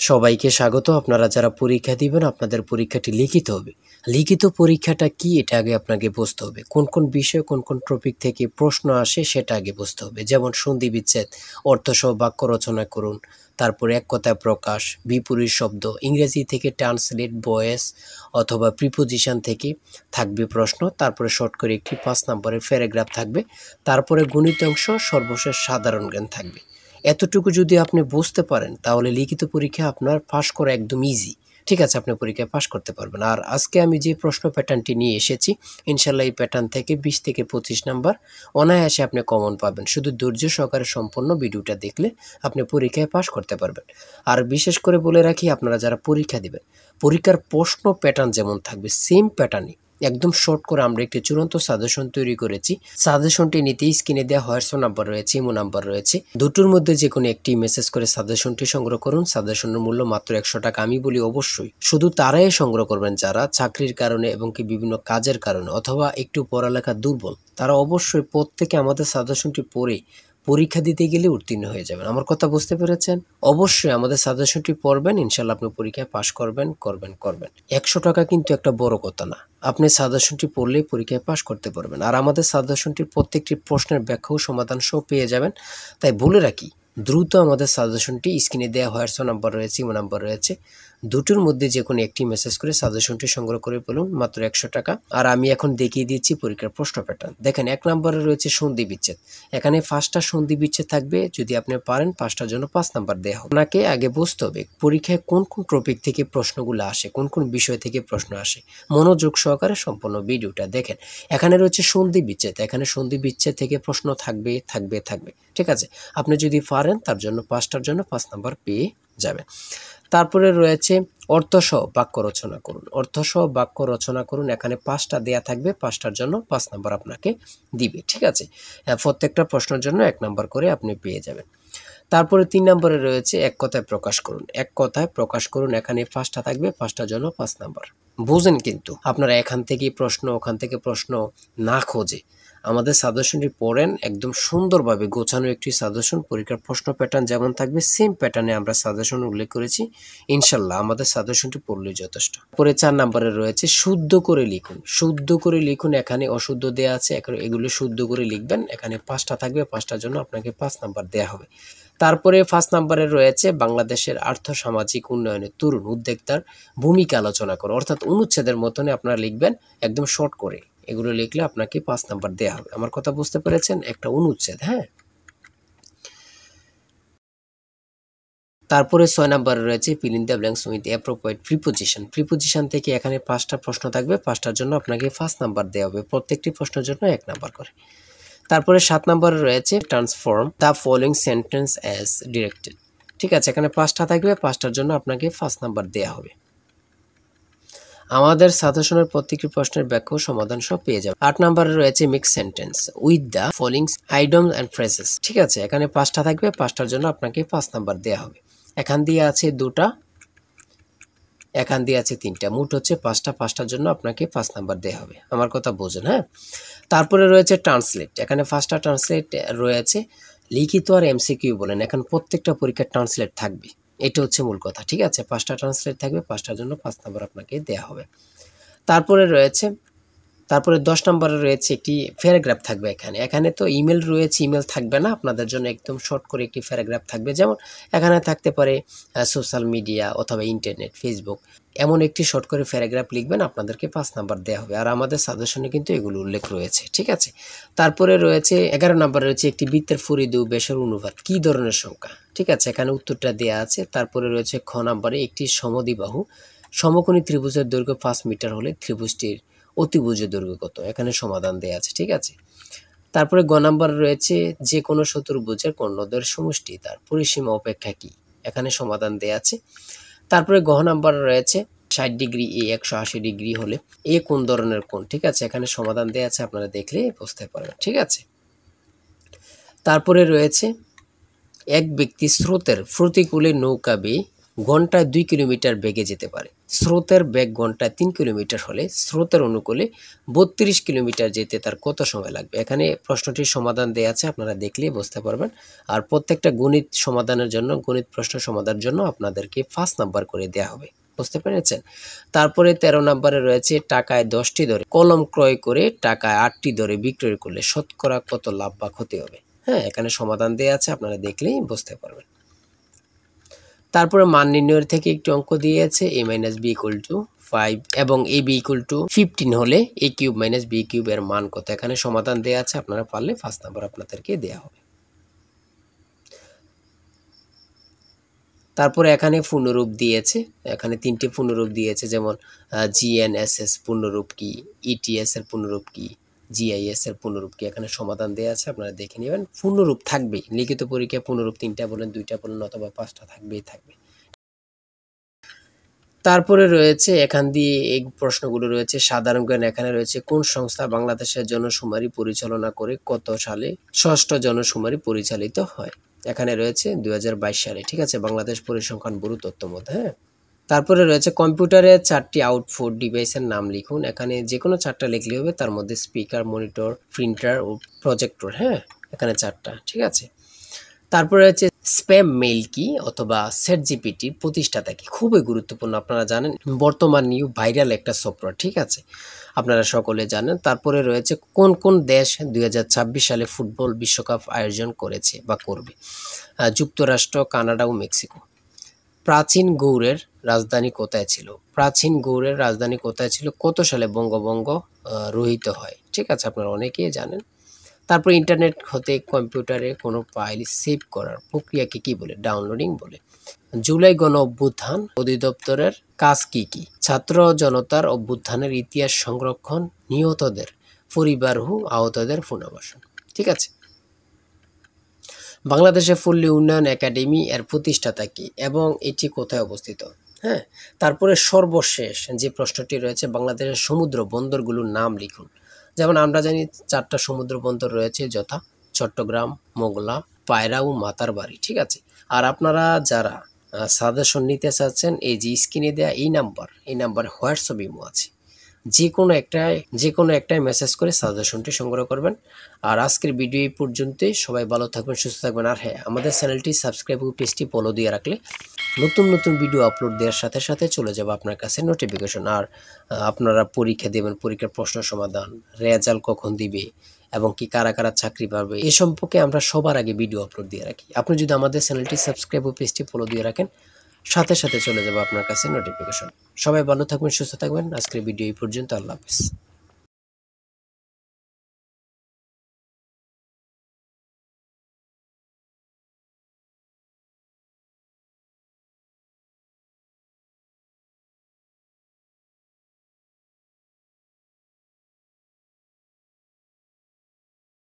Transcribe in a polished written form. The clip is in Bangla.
সবাইকে স্বাগত। আপনারা যারা পরীক্ষা দিবেন আপনাদের পরীক্ষাটি লিখিত হবে। লিখিত পরীক্ষাটা কি এটা আগে আপনাকে বুঝতে হবে। কোন কোন বিষয় কোন কোন টপিক থেকে প্রশ্ন আসে সেটা আগে বুঝতে হবে। যেমন সন্ধি বিচ্ছেদ, অর্থসহ বাক্য রচনা করুন, তারপরে এক কথায় প্রকাশ, বিপরীত শব্দ, ইংরেজি থেকে ট্রান্সলেট, ভয়েস অথবা প্রিপোজিশন থেকে থাকবে প্রশ্ন, তারপরে শর্ট করে একটি 5 নম্বরের প্যারাগ্রাফ থাকবে, তারপরে গণিত অংশ, সর্বশেষ সাধারণ জ্ঞান থাকবে। এতটুকু যদি আপনি বুঝতে পারেন তাহলে লিখিত পরীক্ষা আপনার পাস করা একদম ইজি। ঠিক আছে, আপনি পরীক্ষায় পাস করতে পারবেন। আর আজকে আমি যে প্রশ্ন প্যাটার্নটি নিয়ে এসেছি, ইনশাল্লাহ এই প্যাটার্ন থেকে 20 থেকে 25 নাম্বার অনায়াসে আপনি কমন পাবেন। শুধু ধৈর্য সহকারে সম্পূর্ণ ভিডিওটা দেখলে আপনি পরীক্ষায় পাস করতে পারবেন। আর বিশেষ করে বলে রাখি, আপনারা যারা পরীক্ষা দিবেন, পরীক্ষার প্রশ্ন প্যাটার্ন যেমন থাকবে সেম প্যাটার্নই একদম শর্ট করে আমরা একটি চূড়ান্ত সাজেশন তৈরি করেছি। সাজেশনটি নিতে স্ক্রিনে দেওয়া হোয়াটসঅ্যাপ নাম্বার রয়েছে, ইমো নাম্বার রয়েছে, দুটোর মধ্যে যে কোনো একটি মেসেজ করে সাজেশনটি সংগ্রহ করুন। সাজেশনের মূল্য মাত্র 100 টাকা। আমি বলি অবশ্যই শুধু তারাই সংগ্রহ করবেন যারা চাকরির কারণে এবং কি বিভিন্ন কাজের কারণে অথবা একটু পড়ালেখা দুর্বল, তারা অবশ্যই প্রত্যেকে আমাদের সাজেশনটি পড়ে পরীক্ষা দিতে গেলে উত্তীর্ণ হয়ে যাবেন। আমার কথা বুঝতে পেরেছেন? অবশ্যই আমাদের সাজেশনটি পড়বেন, ইনশাল্লাহ আপনি পরীক্ষায় পাশ করবেন। 100 টাকা কিন্তু একটা বড় কথা না। আপনি সাজেশনটি পড়লেই পরীক্ষায় পাশ করতে পারবেন। আর আমাদের সাজেশনটির প্রত্যেকটি প্রশ্নের ব্যাখ্যা ও সমাধান সহ পেয়ে যাবেন। তাই বলে রাখি, দ্রুত আমাদের সাজেশনটি স্ক্রিনে দেওয়া হোয়াটসঅ্যাপ নাম্বার রয়েছে, ইমো নাম্বার রয়েছে, দুটোর মধ্যে যে কোনো একটি মেসেজ করে সাজেশনটি সংগ্রহ করে ফেলুন, মাত্র 100 টাকা। আর আমি এখন দেখিয়ে দিচ্ছি পরীক্ষার প্রশ্ন প্যাটার্ন। দেখেন, 1 নম্বরে রয়েছে সন্ধি বিচ্ছেদ। এখানে 5টা সন্ধি বিচ্ছেদ থাকবে। যদি আপনি পারেন 5টার জন্য 5 নাম্বার দেওয়া হবে। আপনাকে আগে বুঝতে হবে পরীক্ষায় কোন কোন টপিক থেকে প্রশ্নগুলো আসে, কোন কোন বিষয় থেকে প্রশ্ন আসে। মনোযোগ সহকারে সম্পূর্ণ ভিডিওটা দেখেন। এখানে রয়েছে সন্ধি বিচ্ছেদ। এখানে সন্ধি বিচ্ছেদ থেকে প্রশ্ন থাকবে। ঠিক আছে, আপনি যদি পারেন তার জন্য 5টার জন্য 5 নাম্বার পেয়ে যাবেন। তারপরে রয়েছে অর্থসহ বাক্য রচনা করুন। অর্থসহ বাক্য রচনা করুন, এখানে 5টা দেয়া থাকবে। 5টার জন্য 5 নাম্বার আপনাকে দিবে। ঠিক আছে, প্রত্যেকটা প্রশ্নের জন্য 1 নাম্বার করে আপনি পেয়ে যাবেন। তারপরে 3 নম্বরে রয়েছে এক কথায় প্রকাশ করুন। এক কথায় প্রকাশ করুন, এখানে 5টা থাকবে। 5টার জন্য 5 নাম্বার। বুঝেন কিন্তু আপনারা এখান থেকে প্রশ্ন ওখান থেকে প্রশ্ন না খোঁজে আমাদের সাজেশনটি পড়েন। একদম সুন্দরভাবে গোছানো একটি সাজেশন। পরীক্ষার প্রশ্ন প্যাটার্ন যেমন থাকবে সেম প্যাটার্নে আমরা সাজেশন উল্লেখ করেছি। ইনশাল্লাহ আমাদের সাজেশনটি পড়লেই যথেষ্ট। পরে 4 নম্বরে রয়েছে শুদ্ধ করে লিখুন। শুদ্ধ করে লিখুন, এখানে অশুদ্ধ দেয়া আছে, এগুলো শুদ্ধ করে লিখবেন। এখানে 5টা থাকবে। 5টার জন্য আপনাকে 5 নাম্বার দেয়া হবে। তারপরে 5 নম্বরে রয়েছে বাংলাদেশের আর্থ-সামাজিক উন্নয়নে তরুণ উদ্যোক্তার ভূমিকা আলোচনা করো। অর্থাৎ অনুচ্ছেদের মতনে আপনারা লিখবেন একদম শর্ট করে। এগুলো লিখলে আপনাকে 5 নাম্বার দেয়া হবে। আমার কথা বুঝতে পেরেছেন? একটা অনুচ্ছেদ, হ্যাঁ। তারপরে 6 নম্বরে রয়েছে fill in the blanks with appropriate preposition। Preposition থেকে এখানে 5টা প্রশ্ন থাকবে। 5টার জন্য আপনাকে 5 নাম্বার দেওয়া হবে। প্রত্যেকটি প্রশ্নের জন্য 1 নাম্বার করে। তারপরে 7 নম্বরে রয়েছে transform the following sentence as directed. ঠিক আছে, এখানে 5টা থাকবে। 5টার জন্য আপনাকে 5 নাম্বার দেওয়া হবে। আমাদের সাজেশনের প্রত্যেকটি প্রশ্নের ব্যাখ্যা ও সমাধান সব পেয়ে যাবেন। 8 নম্বরে রয়েছে mix sentence with the following idioms and phrases. ঠিক আছে, এখানে 5টা থাকবে। 5টার জন্য আপনাকে 5 নাম্বার দেওয়া হবে। এখান দিয়ে আছে 2টা, এখান দিয়ে আছে 3টা, মোট হচ্ছে 5টা। 5টার জন্য আপনাকে 5 নাম্বার দেওয়া হবে। আমার কথা বোঝেন, হ্যাঁ। তারপরে রয়েছে ট্রান্সলেট। এখানে 5টা ট্রান্সলেট রয়েছে। লিখিত আর এমসিকিউ বলেন, এখন প্রত্যেকটা পরীক্ষার ট্রান্সলেট থাকবে। এটা হচ্ছে মূল কথা। ঠিক আছে, 5টা ট্রান্সলেট থাকবে। 5টার জন্য 5 নাম্বার আপনাকে দেওয়া হবে। তারপরে 10 নম্বরে রয়েছে একটি প্যারাগ্রাফ থাকবে। এখানে তো ইমেল রয়েছে, ইমেল থাকবে না আপনাদের জন্য। একদম শর্ট করে একটি প্যারাগ্রাফ থাকবে। যেমন এখানে থাকতে পারে সোশ্যাল মিডিয়া অথবা ইন্টারনেট, ফেসবুক, এমন একটি শর্ট করে প্যারাগ্রাফ লিখবেন, আপনাদেরকে 5 নাম্বার দেওয়া হবে। আর আমাদের সাজেশনে কিন্তু এগুলো উল্লেখ রয়েছে। ঠিক আছে, তারপরে রয়েছে 11 নম্বরে রয়েছে একটি বৃত্তের ফরিদু বেসর অনুপাত কী ধরনের সংখ্যা। ঠিক আছে, এখানে উত্তরটা দেওয়া আছে। তারপরে রয়েছে খ নম্বরে একটি সমদ্বিবাহু সমকোণী ত্রিভুজের দৈর্ঘ্য 5 মিটার হলে ত্রিভুজটির অতিভুজের দৈর্ঘ্য কত, এখানে সমাধান দেওয়া আছে। ঠিক আছে, তারপরে গ নাম্বার রয়েছে যে কোনো চতুর্ভুজের কর্ণদ্বয়ের সমষ্টি তার পরিসীমা অপেক্ষা কি, এখানে সমাধান দেওয়া আছে। তারপরে গ নাম্বার রয়েছে 60 ডিগ্রি এ 180 ডিগ্রি হলে এ কোন ধরনের কোণ। ঠিক আছে, এখানে সমাধান দেওয়া আছে, আপনারা দেখলে বুঝতে পারবেন। ঠিক আছে, তারপরে রয়েছে এক ব্যক্তি স্রোতের প্রতিকূলে নৌকা বেয়ে ঘন্টায় 2 কিলোমিটার বেগে যেতে পারে। স্রোতের বেগ ঘন্টায় 3 কিলোমিটার হলে স্রোতের অনুকূলে 32 কিলোমিটার যেতে তার কত সময় লাগবে? এখানে প্রশ্নটির সমাধান দেয়া আছে, আপনারা দেখলেই বুঝতে পারবেন। আর প্রত্যেকটা গণিত সমাধানের জন্য, গণিত প্রশ্ন সমাধানের জন্য আপনাদেরকে 5 নাম্বার করে দেয়া হবে। বুঝতে পেরেছেন? তারপরে 13 নম্বরে রয়েছে টাকায় 10টি দরে কলম ক্রয় করে টাকায় 8টি দরে বিক্রয় করলে শতকরা কত লাভ বা ক্ষতি হবে? হ্যাঁ, এখানে সমাধান দেয়া আছে, আপনারা দেখলেই বুঝতে পারবেন। তারপরে মান নির্ণয়ের থেকে একটি অঙ্ক দিয়েছে a - b = 5 এবং ab = 15 হলে a³ - b³ এর মান কত? এখানে সমাধান দেয়া আছে, আপনারা পারলে 5 নাম্বার আপনাদেরকে দেয়া হবে। তারপরে এখানে পূর্ণরূপ দিয়েছে, এখানে 3টি পূর্ণরূপ দিয়েছে, যেমন GNSS পূর্ণরূপ কি, ETS এর পূর্ণরূপ কি, GIS এর পূর্ণরূপ কি, এখানে সমাধান দেয়া আছে, আপনারা দেখে নেবেন। পূর্ণরূপ থাকবেই, লিখিত পরীক্ষায় পূর্ণরূপ 3টা বলেন, 2টা বলেন অথবা 5টা থাকবেই থাকবে। তারপরে রয়েছে এখান দিয়ে এই প্রশ্নগুলো রয়েছে সাধারণ জ্ঞান। এখানে রয়েছে কোন সংস্থা বাংলাদেশের জনশুমারি পরিচালনা করে কত সালে 6ষ্ঠ জনশুমারি পরিচালিত হয়? এখানে রয়েছে 2022 সালে। ঠিক আছে, বাংলাদেশ পরিসংখ্যান ব্যুরো তথ্য মতে। হ্যাঁ, তারপরে রয়েছে কম্পিউটারে 4টি আউটপুট ডিভাইসের নাম লিখুন। এখানে যে কোনো 4টা লিখলে হবে, তার মধ্যে স্পিকার, মনিটর, প্রিন্টার ও প্রজেক্টর। হ্যাঁ, এখানে 4টা। ঠিক আছে, তারপরে হচ্ছে স্প্যাম মেইল কি অথবা ChatGPT প্রতিষ্ঠাতা কি? খুবই গুরুত্বপূর্ণ, আপনারা জানেন বর্তমান নিউ ভাইরাল একটা সফটওয়্যার। ঠিক আছে, আপনারা সকলে জানেন। তারপরে রয়েছে কোন কোন দেশ 2026 সালে ফুটবল বিশ্বকাপ আয়োজন করেছে বা করবে? যুক্তরাষ্ট্র, কানাডা ও মেক্সিকো। প্রাচীন গৌড়ের রাজধানী কোথায় ছিল? প্রাচীন গৌড়ের রাজধানী কোথায় ছিল? কত সালে বঙ্গভঙ্গ রহিত হয়? ঠিক আছে, আপনারা অনেকেই জানেন। তারপর ইন্টারনেট হতে কম্পিউটারে কোনো ফাইল সেভ করার প্রক্রিয়াকে কি বলে? ডাউনলোডিং বলে। জুলাই গণ অভ্যুত্থান অধিদপ্তরের কাজ কি কি? ছাত্র জনতার অভ্যুত্থানের ইতিহাস সংরক্ষণ, নিহতদের পরিবার ও আহতদের পুনর্বাসন। ঠিক আছে, বাংলাদেশে পল্লী উন্নয়ন একাডেমি এর প্রতিষ্ঠাতা কি এবং এটি কোথায় অবস্থিত? হ্যাঁ, তারপরে সর্বশেষ যে প্রশ্নটি রয়েছে বাংলাদেশের সমুদ্র বন্দরগুলোর নাম লিখুন। যেমন আমরা জানি 4টা সমুদ্র বন্দর রয়েছে, যথা চট্টগ্রাম, মোংলা, পায়রা ও মাতারবাড়ি। ঠিক আছে, আর আপনারা যারা সাজেশন নিতে চাচ্ছেন, এই যে স্ক্রিনে দেওয়া এই নাম্বারে হোয়াটসঅ্যাপ ইমো আছে, যে কোনো একটাই মেসেজ করে সাজেশনটি সংগ্রহ করবেন। আর আজকের ভিডিও এই পর্যন্তই। সবাই ভালো থাকবেন, সুস্থ থাকবেন। আর হ্যাঁ, আমাদের চ্যানেলটি সাবস্ক্রাইব ও পেজটি ফলো দিয়ে রাখলে নতুন নতুন ভিডিও আপলোড দেওয়ার সাথে সাথে চলে যাবে আপনার কাছে নোটিফিকেশন। আর আপনারা পরীক্ষা দেবেন, পরীক্ষার প্রশ্ন সমাধান, রেজাল্ট কখন দিবে এবং কি কারা কারা চাকরি পাবে, এ সম্পর্কে আমরা সবার আগে ভিডিও আপলোড দিয়ে রাখি। আপনি যদি আমাদের চ্যানেলটি সাবস্ক্রাইব ও পেজটি ফলো দিয়ে রাখেন, সাথে সাথে চলে যাবে আপনার কাছে নোটিফিকেশন। সবাই ভালো থাকবেন, সুস্থ থাকবেন। আজকের ভিডিও এই পর্যন্ত। আল্লাহ হাফেজ।